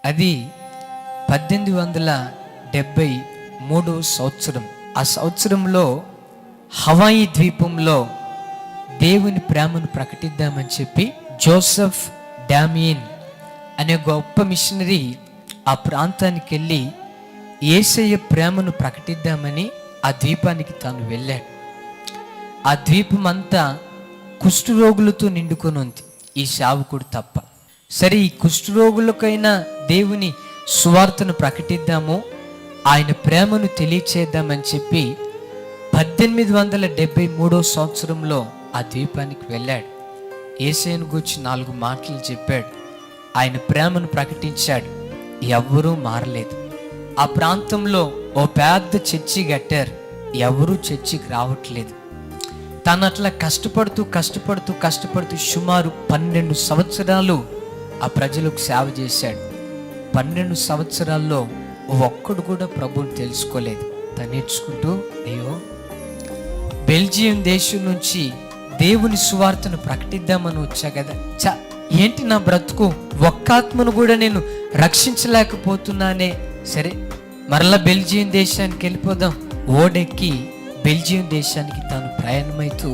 అది 1873 సంవత్సరం. ఆ సంవత్సరంలో హవాయి ద్వీపంలో దేవుని ప్రేమను ప్రకటిద్దామని చెప్పి జోసెఫ్ డామియన్ అనే గొప్ప మిషనరీ ఆ ప్రాంతానికి వెళ్ళి యేసయ్య ప్రేమను ప్రకటిద్దామని ఆ ద్వీపానికి తాను వెళ్ళాడు. ఆ ద్వీపం అంతా కుష్ఠరోగులతో నిండుకొని ఉంది, ఈ సేవకుడు తప్ప. సరే, ఈ కుష్ఠరోగులకైనా దేవుని సువార్తను ప్రకటిద్దాము, ఆయన ప్రేమను తెలియచేద్దామని చెప్పి 1873 సంవత్సరంలో ఆ ద్వీపానికి వెళ్ళాడు. యేసయ్యను గూర్చి 4 మాటలు చెప్పాడు, ఆయన ప్రేమను ప్రకటించాడు. ఎవ్వరూ మారలేదు. ఆ ప్రాంతంలో ఓ పెద్ద చర్చి కట్టారు, ఎవరూ చర్చికి రావట్లేదు. తను అట్లా కష్టపడుతూ సుమారు 12 సంవత్సరాలు ఆ ప్రజలకు సేవ చేశాడు. 12 సంవత్సరాల్లో ఒక్కడు కూడా ప్రభువుని తెలుసుకోలేదు. తను నేర్చుకుంటూ, అయ్యో, బెల్జియం దేశం నుంచి దేవుని సువార్తను ప్రకటిద్దామని వచ్చా కదా, ఏంటి నా బ్రతుకు, ఒక్క ఆత్మను కూడా నేను రక్షించలేకపోతున్నానే. సరే, మరలా బెల్జియం దేశానికి వెళ్ళిపోదాం. ఓడెక్కి బెల్జియం దేశానికి తాను ప్రయాణమైతూ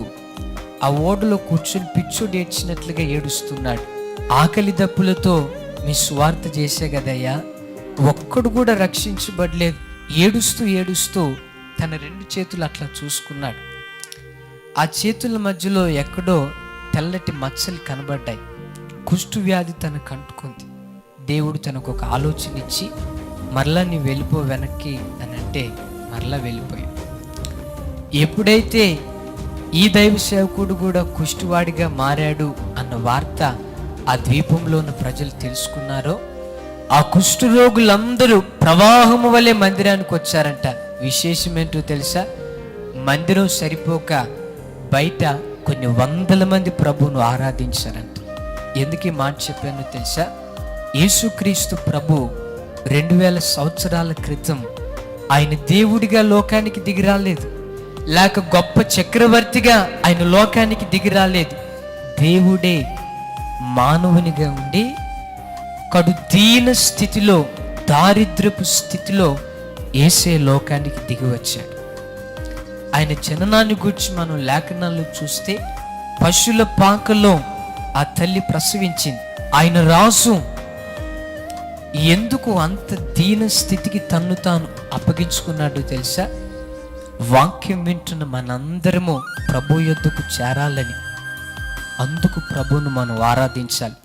ఆ ఓడలో కూర్చొని పిచ్చోడు ఏడ్చినట్లుగా ఏడుస్తున్నాడు. ఆకలి దప్పులతో మీ సువార్త చేసే కదయ్యా, ఒక్కడు కూడా రక్షించబడలేదు. ఏడుస్తూ తన 2 చేతులు అట్లా చూసుకున్నాడు. ఆ చేతుల మధ్యలో ఎక్కడో తెల్లటి మచ్చలు కనబడ్డాయి. కుష్టు వ్యాధి తనకు అంటుకుంది. దేవుడు తనకు ఒక ఆలోచన ఇచ్చి, మరలా నీ వెళ్ళిపో వెనక్కి అని అంటే మరలా వెళ్ళిపోయాడు. ఎప్పుడైతే ఈ దైవ సేవకుడు కూడా కుష్టివాడిగా మారాడు అన్న వార్త ఆ ద్వీపంలో ఉన్న ప్రజలు తెలుసుకున్నారో, ఆ కుష్ఠరోగులందరూ ప్రవాహము వలె మందిరానికి వచ్చారంట. విశేషం ఏంటో తెలుసా? మందిరం సరిపోక బయట కొన్ని వందల మంది ప్రభువును ఆరాధించారంట. ఎందుకు ఈ మాట చెప్పానో తెలుసా? యేసుక్రీస్తు ప్రభు 2000 సంవత్సరాల క్రితం ఆయన దేవుడిగా లోకానికి దిగిరాలేదు, లేక గొప్ప చక్రవర్తిగా ఆయన లోకానికి దిగిరాలేదు. దేవుడే మానవునిగా ఉండి కడు దీన స్థితిలో, దారిద్రపు స్థితిలో యేసే లోకానికి దిగి వచ్చాడు. ఆయన జననాన్ని గురించి మనం లేఖనాల్లో చూస్తే, పశువుల పాకలో ఆ తల్లి ప్రసవించింది. ఆయన రాజు ఎందుకు అంత దీన స్థితికి తన్ను తాను అప్పగించుకున్నాడో తెలుసా? వాక్యం వింటున్న మనందరము ప్రభు యొద్దకు చేరాలని. అందుకు ప్రభువును మనం ఆరాధించాలి.